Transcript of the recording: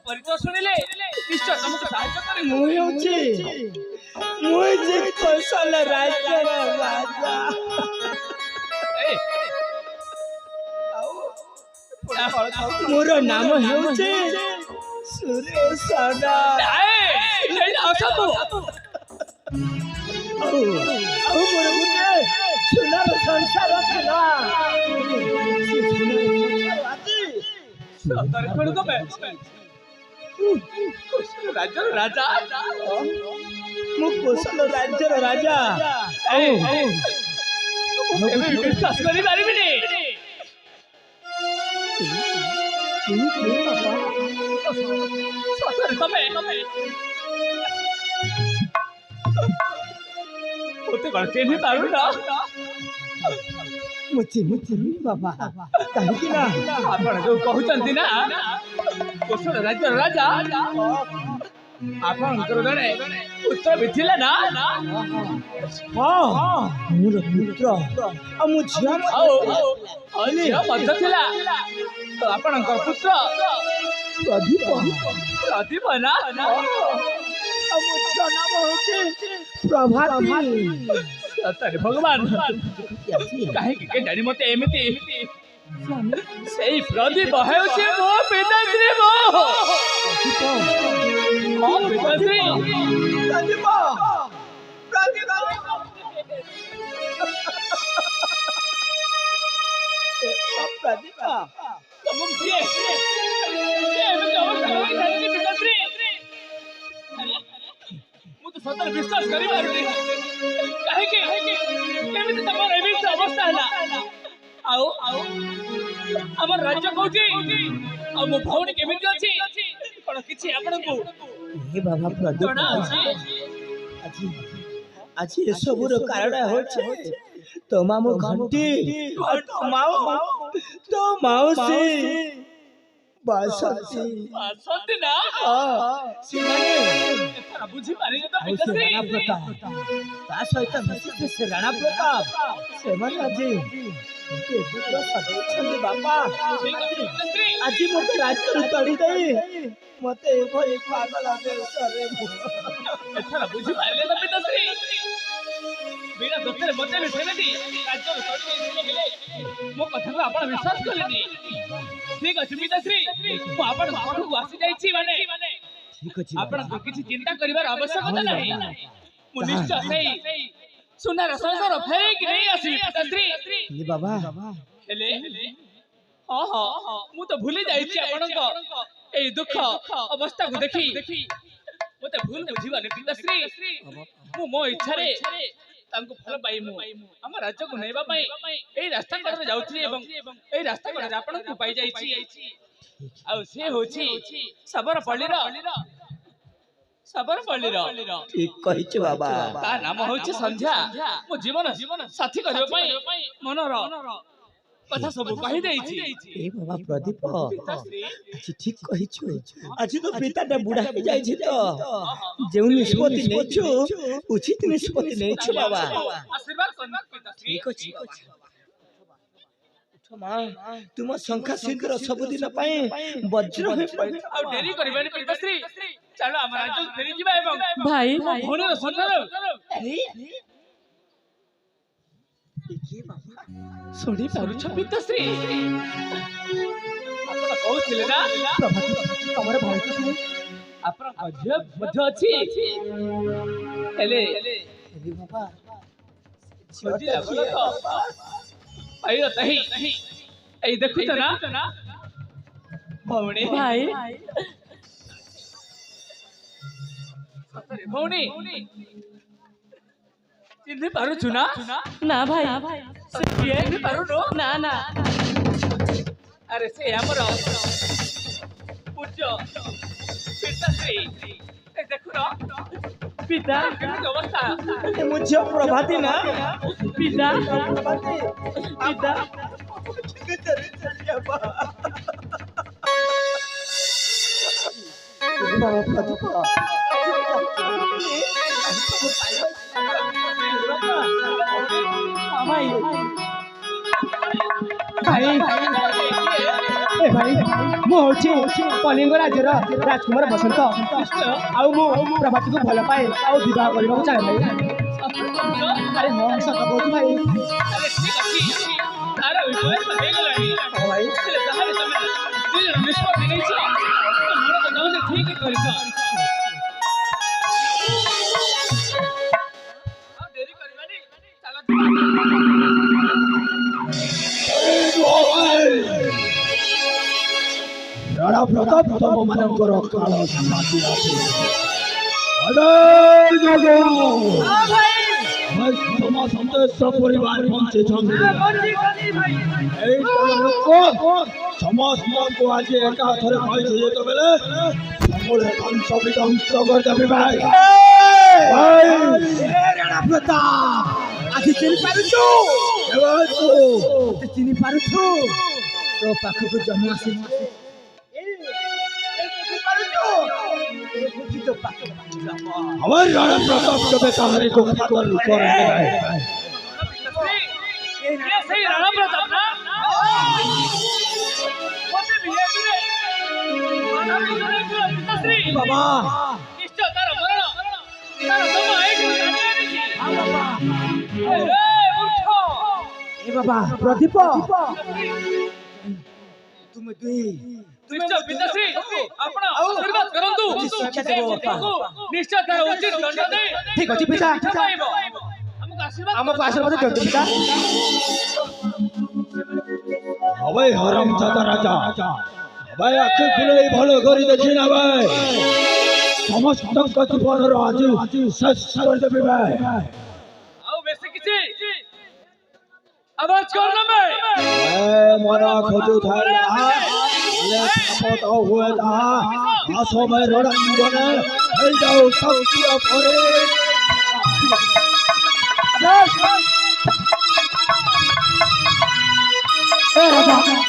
परिचय शुणिले निश्चय तुमको साहाय्य करे मुझे कौशल राज्य राजा मोर नाम हेउचे सुरेश सदा मोर मुझे सुनार संसार थिला राज्य राजा मु कौशल राज्य राजा विश्वास करि पारिबिनी चिन्ह पारू ना मुझे बाबा कहीं ना आपण जो कहउचंती ना कौशल राज्य राजा आपणकर जने पुत्र बिथिले ना हां मोर पुत्र आ मु झिया अले मध्य थिला तो आपणकर पुत्र प्रदीप ना आ मु झिया नाम होचे प्रभाती सतरे भगवान काहे के जानी मते एमिति सेई प्रदीप हेउचे मो पिताश्री मो पिताश्री प्रदीप प्रदीप तुम ये एमिति अवस्था होई जानी पिताश्री मु तो सतरे विश्वास करि पारुनी काहे के एमिति तमर एमिति अवस्था हला आओ हमर राज्य कहूची आ मो भौणी केमिति अछि कोन किछि आपण को हे बाबा प्रदीप आज ये सबुर कारण होचे तो मामू घंटी तो माउसी बासंती ना सिमाने एथरा बुझी पारि न पिताश्री राणा प्रताप ता सहित मिसिते से राणा प्रताप से मन আজি बापा आज मते राज्य तड़ी दे मते भई पागल देश रे एथरा बुझी पारिले न पिताश्री बिना दोस्तरे मते भी सेनेदी राज्य तड़ी हेले मो कथा को आपण विश्वास करलेनी ठीक अछि पिताश्री मो आपण पाखु आसी जाईछि माने ठीक अछि आपण को किछि चिंता करिवार आवश्यकता नाही मो निश्चय सेई सुनार संसार फेरे कि नहीं आसी पिताश्री ले बाबा हेले हां मु तो भूली जाईछि आपण को ए दुख अवस्था को देखि मते भूल बुझिबाने पिताश्री मु मो इच्छा रे तांको फल पाई मु हम राज्य को नेबा पई ए रास्ता पर जाउथि एवं ए रास्ता पर आपण को पाई जाईछि आ से होछि सबर पल्लीर ठीक कहिछ बाबा ता नाम होछि संध्या मो जीवन साथी करबा पई मनर कथा सब कहि देछि ए बाबा प्रदीप आज ठीक कहिछ आज तो पिताटा बुढ़ा हो जाय छै तो जेउ निष्पत्ति नेछु उचित निष्पत्ति नेछु बाबा आशीर्वाद करना पिताश्री ठीक अछि मां तुम संख्या शीघ्र सब दिन पाए वज्र हो पड़ आ देरी करबानी पिताश्री चलो हम राज्य फेरी जिबा एवं भाई भोनर संसार अरे देखिए बाबा सुनी पारुछ पिताश्री आपण कहउथिले ना प्रभाती तमर भाई तो सुन आपण अजय मध्य अछि हेले बाबा छोटी लागलो तो आइयो तही ए देखु त ना भौणी भाई सतरे भौणी चिन्ह पारु छु ना ना भाई चिन्ह पारु नो ना ना अरे से हमर पूज्य पिताश्री ए देखु ना पिता केମିତି अवस्था मुझे प्रभाती ना पिता प्रभाती पिता के चले चलिया बाबा प्रदीप ভাই ভাই ए भाई मु होची कलिंग राज्यर राजकुमार बसंत आउ मु प्रभाती को भल पाए आउ विवाह करबा चाहे भाई अरे हां सत कहू भाई अरे ठीक अछि तारा बयस हेगलानी भाई ହେଲେ ତାହେଲେ ତମେ ଦୁଇ ଜଣ ନିଷ୍ପତ୍ତି ନେଇଛ ତ ମୋର ତ ଯାଉନି ଠିକ କରିଛ ଆଉ ଡେରି କରିବାନି ଚାଲ राणा प्रताप तम मानकर काल समाधि आसे अरे जोगो समस्त सपरिवार पहुंचे छंदे এই লোক সমস্ত को आज एका थरे कहि जे तो बेले সকলে ধ্বংস বিধ্বংস করে দেবে ভাই ভাই রাণা প্রতাপ আজি চিনি পারুছো চিনি পারুছো তো পাখକୁ জন্ମ আসে हमारे राणा प्रताप कभी कहानी को खबर करेंगे ये सही राणा प्रताप ना मते बिहे करे मानव करे पिताश्री बाबा निश्चय तार मरण तार समय एक जानिया नहीं हां बाबा ए उठो ए बाबा प्रदीप तुम दुई निश्चय पिताश्री आपण आशीर्वाद करंतु निश्चय तार उचित दंड दे ठीक अछि पिता हमको आशीर्वाद दंड पिता हवे हरम जाता राजा भाई आखि खुले भलो करी देखि ना भाई समस्त का जीवन रो आज शेष कर देबे भाई आउ बेसी किछि आवाज करना मैं मना खोजु थाला ले शपथ हुए ता आसो में रणंगने हे जाओ शक्ति परे ए राजा